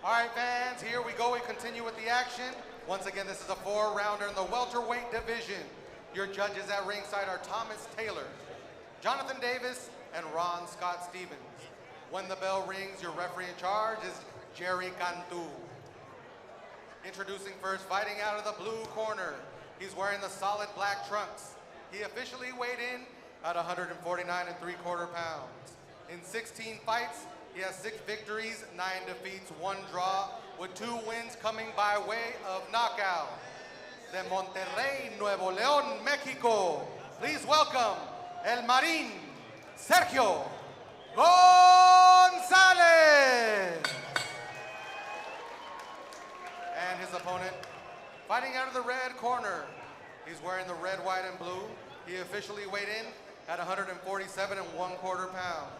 All right, fans, here we go. We continue with the action. Once again, this is a 4-rounder in the welterweight division. Your judges at ringside are Thomas Taylor, Jonathan Davis, and Ron Scott Stevens. When the bell rings, your referee in charge is Jerry Cantu. Introducing first, fighting out of the blue corner. He's wearing the solid black trunks. He officially weighed in at 149 3/4 pounds. In 16 fights, he has 6 victories, 9 defeats, 1 draw, with 2 wins coming by way of knockout. De Monterrey, Nuevo León, Mexico, please welcome El Marín, Sergio Gonzalez. And his opponent, fighting out of the red corner. He's wearing the red, white, and blue. He officially weighed in at 147 1/4 pounds.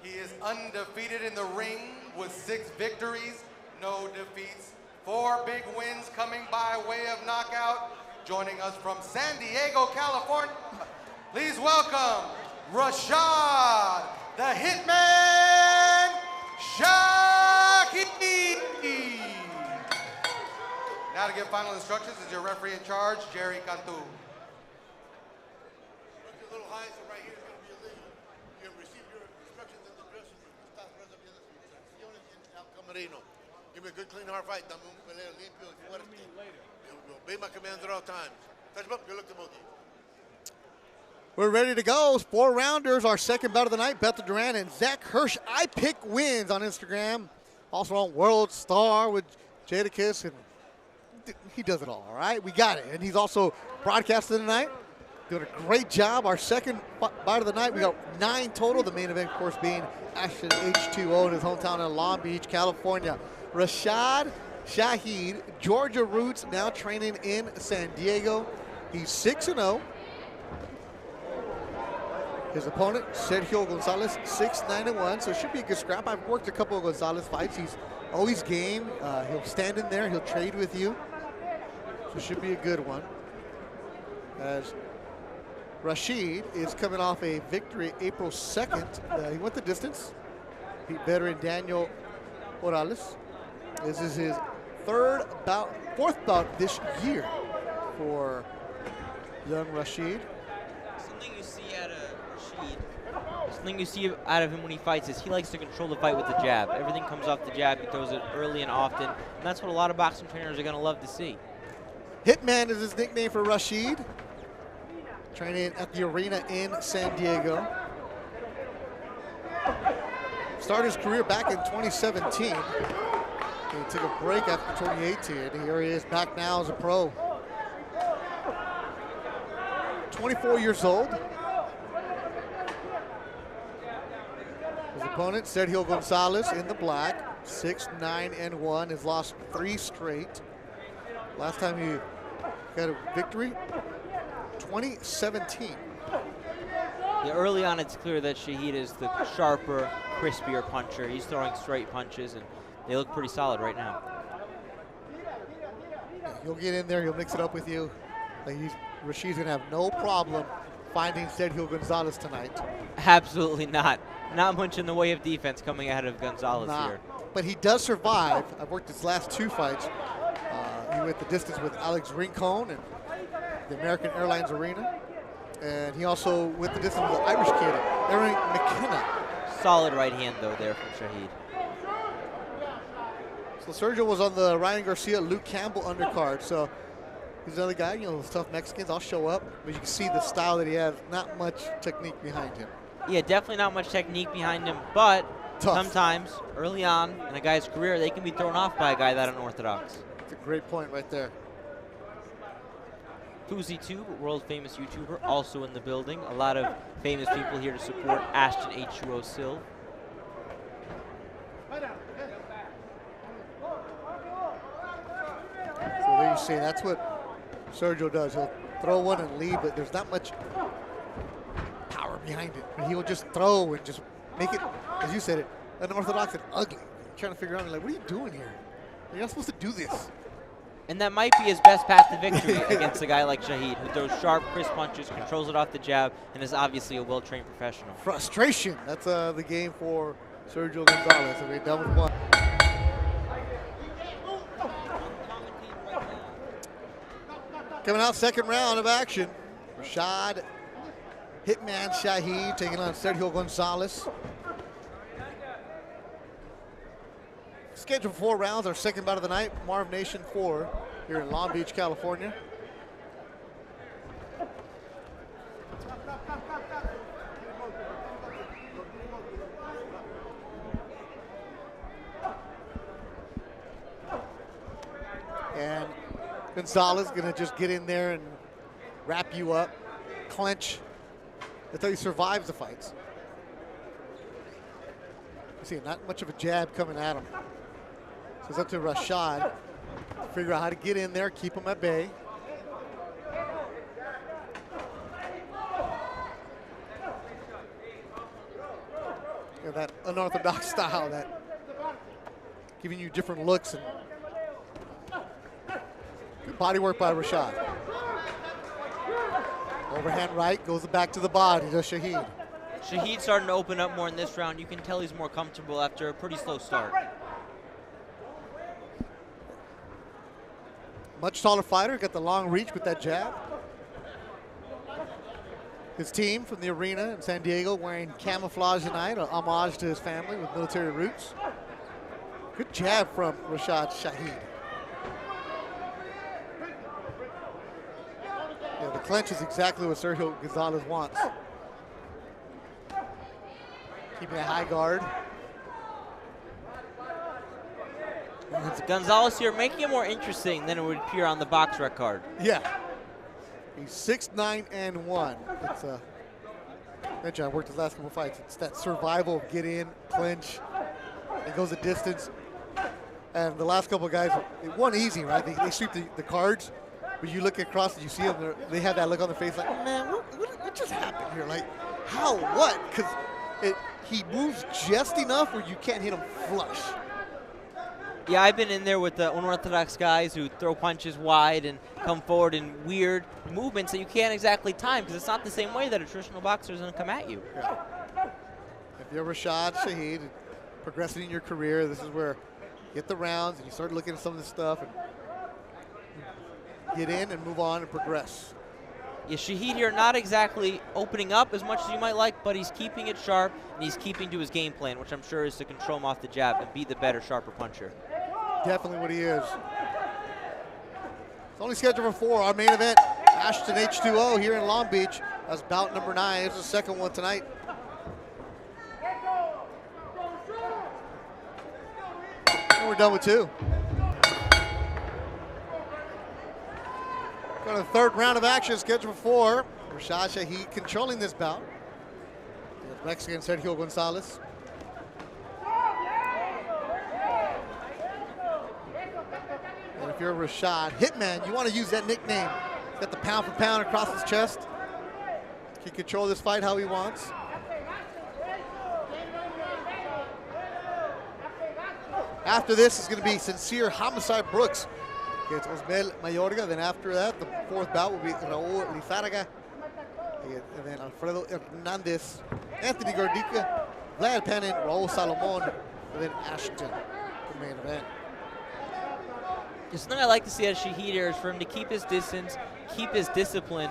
He is undefeated in the ring with 6 victories, no defeats, 4 big wins coming by way of knockout. Joining us from San Diego, California, please welcome Rashad, the Hitman Shahid. Now to give final instructions is your referee in charge, Jerry Cantu. Look a little high, so right here is going to be illegal. You have received your instructions in the dressing room. Estás recibiendo sus instrucciones en el camerino. Give me a good, clean, hard fight. Dame un peleo limpio y fuerte. Obey my commands at all times. Touch him up. Good luck to both of you. We're ready to go. 4 rounders, our second bout of the night. Bethel Duran and Zach Hirsch. I Pick Wins on Instagram. Also on World Star with Jadakiss, and he does it all right? We got it. And he's also broadcasting tonight. Doing a great job. Our second bout of the night. We got 9 total. The main event, of course, being Ashton H2O in his hometown in Long Beach, California. Rashad Shahid, Georgia roots, now training in San Diego. He's 6-0. His opponent, Sergio Gonzalez, 6-9-1. So it should be a good scrap. I've worked a couple of Gonzalez fights. He's always game. He'll stand in there. He'll trade with you. So it should be a good one. As Rashid is coming off a victory April 2nd. He went the distance. Beat veteran Daniel Morales. This is his fourth bout this year for young Rashid. Something you see out of Rashid, something you see out of him when he fights is he likes to control the fight with the jab. Everything comes off the jab. He throws it early and often. And that's what a lot of boxing trainers are going to love to see. Hitman is his nickname for Rashid. Training at the arena in San Diego. Started his career back in 2017. He took a break after 2018. Here he is back now as a pro. 24 years old. His opponent, Sergio Gonzalez, in the black, 6-9-1, has lost 3 straight. Last time he got a victory, 2017. Yeah, early on, it's clear that Shahid is the sharper, crispier puncher. He's throwing straight punches, and they look pretty solid right now. Yeah, he'll get in there, he'll mix it up with you. Like Rashid's gonna have no problem finding Sergio Gonzalez tonight. Absolutely not. Not much in the way of defense coming out of Gonzalez here. But he does survive. I've worked his last 2 fights. He went the distance with Alex Rincon and the American Airlines Arena. And he also went the distance with the Irish kid, Aaron McKenna. Solid right hand, though, there from Shahid. So Sergio was on the Ryan Garcia, Luke Campbell undercard. So he's another guy, you know, those tough Mexicans. I'll show up. But you can see the style that he has. Not much technique behind him. Yeah, definitely not much technique behind him. But tough. Sometimes, early on in a guy's career, they can be thrown off by a guy that unorthodox. That's a great point right there. Fuzi2, world-famous YouTuber, also in the building. A lot of famous people here to support Ashton H2O Silv. So there you see, that's what Sergio does. He'll throw one and leave, but there's not much power behind it. But he'll just throw and just make it, as you said it, unorthodox and ugly. I'm trying to figure out, like, what are you doing here? You're not supposed to do this. And that might be his best path to victory against a guy like Shahid, who throws sharp, crisp punches, controls it off the jab, and is obviously a well-trained professional. Frustration. That's the game for Sergio Gonzalez. I mean, done with one. Coming out second round of action. Rashad, Hitman Shahid taking on Sergio Gonzalez. Scheduled for 4 rounds, our second bout of the night. MarvNation 4 here in Long Beach, California. And Gonzalez gonna just get in there and wrap you up, clench. That's how he survives the fights. You see, not much of a jab coming at him. So it's up to Rashad to figure out how to get in there, keep him at bay. You know, that unorthodox style, that giving you different looks. And good body work by Rashad. Overhand right, goes back to the body to Shahid. Shahid's starting to open up more in this round. You can tell he's more comfortable after a pretty slow start. Much taller fighter, got the long reach with that jab. His team from the arena in San Diego wearing camouflage tonight, an homage to his family with military roots. Good jab from Rashad Shahid. Yeah, the clinch is exactly what Sergio Gonzalez wants. Keeping a high guard. Gonzalez here making it more interesting than it would appear on the box rec card. Yeah. He's 6'9" It's mentioned I worked his last couple fights. It's that survival of get in, clinch, and goes the distance. And the last couple of guys, it won easy, right? They sweep the cards, but you look across and you see them, they have that look on their face like, man, what just happened here? Like, how, what? Because he moves just enough where you can't hit him flush. Yeah, I've been in there with the unorthodox guys who throw punches wide and come forward in weird movements that you can't exactly time because it's not the same way that a traditional boxer is going to come at you. Yeah. If you're Rashad Shahid, progressing in your career, this is where you get the rounds and you start looking at some of this stuff and get in and move on and progress. Yeah, Shahid here not exactly opening up as much as you might like, but he's keeping it sharp and he's keeping to his game plan, which I'm sure is to control him off the jab and be the better, sharper puncher. Definitely what he is. It's only scheduled for 4. Our main event, Ashton H2O here in Long Beach. That's bout number 9. It's the second one tonight. And we're done with 2. Go to the third round of action, scheduled for 4. Rashad Shahid controlling this bout. The Mexican Sergio Gonzalez. And if you're Rashad, Hitman, you want to use that nickname. He's got the pound for pound across his chest. He can control this fight how he wants. After this is going to be Sincere Homicide Brooks against Osmel Mayorga. Then after that, the 4th bout will be Raul Lizárraga. And then Alfredo Hernandez, Anthony Gardica, Vlad Panin, Raul Salomon, and then Ashton, the main event. Something I like to see at Shahid here is for him to keep his distance, keep his discipline,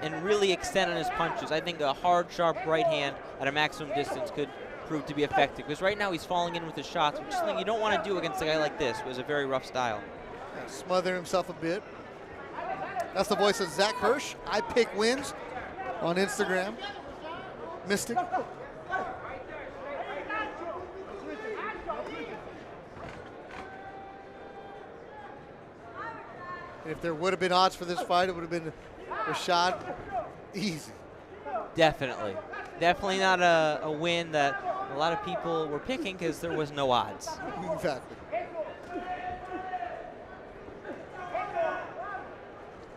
and really extend on his punches. I think a hard, sharp right hand at a maximum distance could prove to be effective. Because right now he's falling in with his shots, which is something you don't want to do against a guy like this, who has a very rough style. Yeah, smothering himself a bit. That's the voice of Zach Hirsch. I pick wins on Instagram. Mystic. If there would have been odds for this fight, it would have been Rashad easy. Definitely. Definitely not a win that a lot of people were picking because there was no odds. Exactly.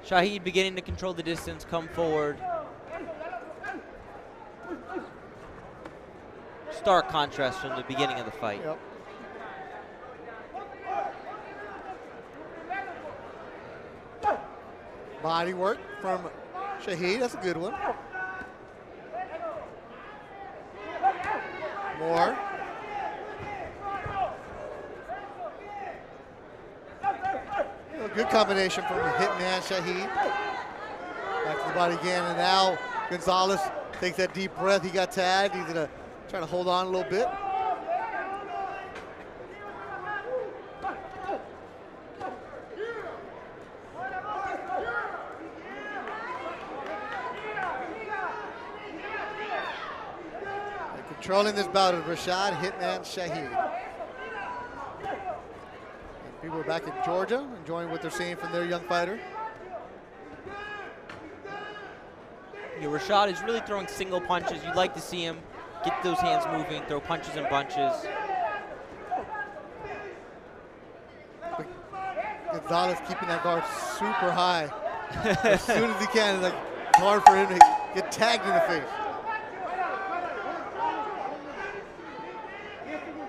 Shahid beginning to control the distance, come forward. Stark contrast from the beginning of the fight. Yep. Body work from Shahid, that's a good one. More. Good combination from the hitman Shahid. Back to the body again, and now Gonzalez takes that deep breath. He got tagged. He's gonna try to hold on a little bit. And controlling this bout is Rashad Hitman Shahid. And people are back in Georgia, enjoying what they're seeing from their young fighter. Yeah, Rashad is really throwing single punches. You'd like to see him get those hands moving, throw punches and bunches. But Gonzalez keeping that guard super high. As soon as he can, it's like hard for him to get tagged in the face.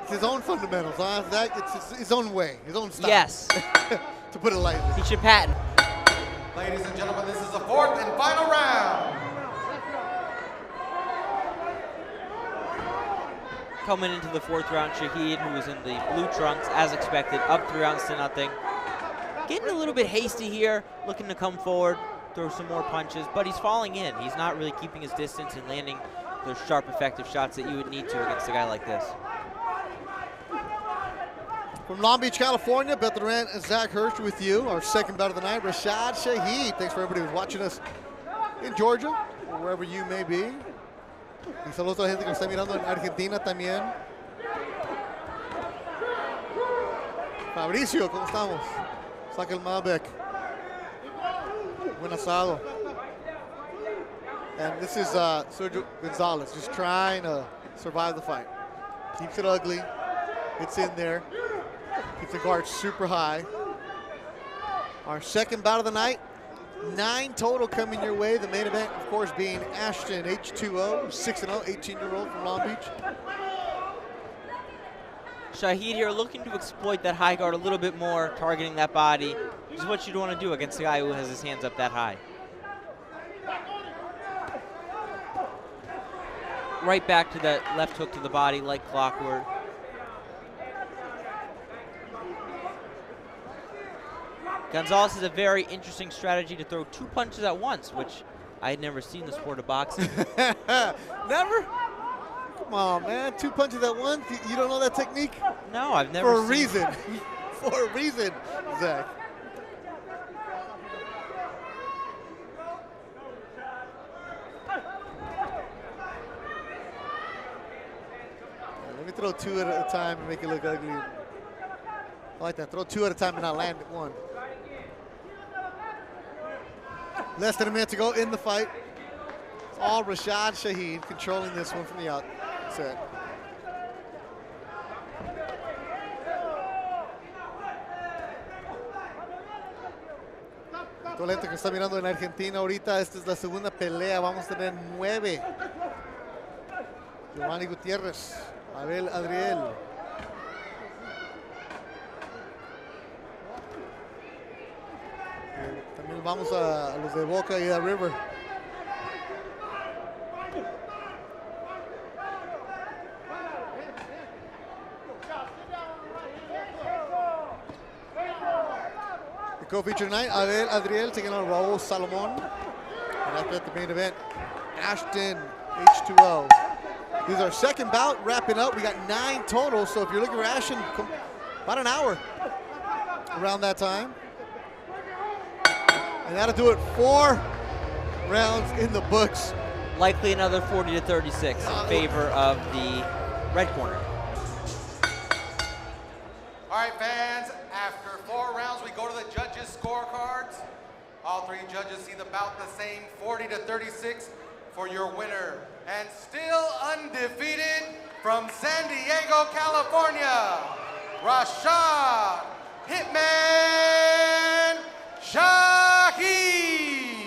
It's his own fundamentals, huh? It's his own way, his own style. Yes. To put it lightly. He should patent. Ladies and gentlemen, this is the fourth and final round. Coming into the fourth round, Shahid, who was in the blue trunks, as expected, up 3-0. Getting a little bit hasty here, looking to come forward, throw some more punches, but he's falling in. He's not really keeping his distance and landing those sharp, effective shots that you would need to against a guy like this. From Long Beach, California, Beth Durant and Zach Hirsch with you. Our second bout of the night, Rashad Shahid. Thanks for everybody who's watching us in Georgia or wherever you may be. Y saludos a la gente que nos está mirando en Argentina también. Fabricio, ¿cómo estamos? Saca el Malbec. Buen asado. And this is Sergio Gonzalez just trying to survive the fight. Keeps it ugly. Gets in there. Keeps the guard super high. Our second bout of the night. 9 total coming your way. The main event, of course, being Ashton H2O, 6-0, 18-year-old from Long Beach. Shahid here looking to exploit that high guard a little bit more, targeting that body, which is what you'd want to do against a guy who has his hands up that high. Right back to that left hook to the body like clockwork. Gonzalez has a very interesting strategy to throw 2 punches at once, which I had never seen in the sport of boxing. Never? Come on, man. 2 punches at once? You don't know that technique? No, I've never seen. For a reason. For a reason, Zach. Let me throw 2 at a time and make it look ugly. I like that. Throw 2 at a time and not land at 1. Less than a minute to go in the fight. It's all Rashad Shahid controlling this one from the outset. Toda la gente que está mirando en Argentina ahorita, esta es la segunda pelea. Vamos a tener 9. Giovanni Gutiérrez, Abel Adriel. También vamos a los de Boca y a River. The co-feature tonight, Abel Adriel taking on Raul Salomon. And after that, the main event, Ashton H2O. This is our second bout, wrapping up. We got 9 total, so if you're looking for Ashton, about an hour around that time. And that'll do it. 4 rounds in the books. Likely another 40-36 in favor of the red corner. All right, fans, after 4 rounds, we go to the judges' scorecards. All 3 judges see the bout the same, 40-36 for your winner. And still undefeated from San Diego, California, Rashad Hitman Shahid.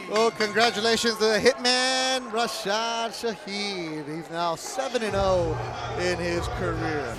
Oh, congratulations to the Hitman, Rashad Shahid. He's now 7-0 in his career.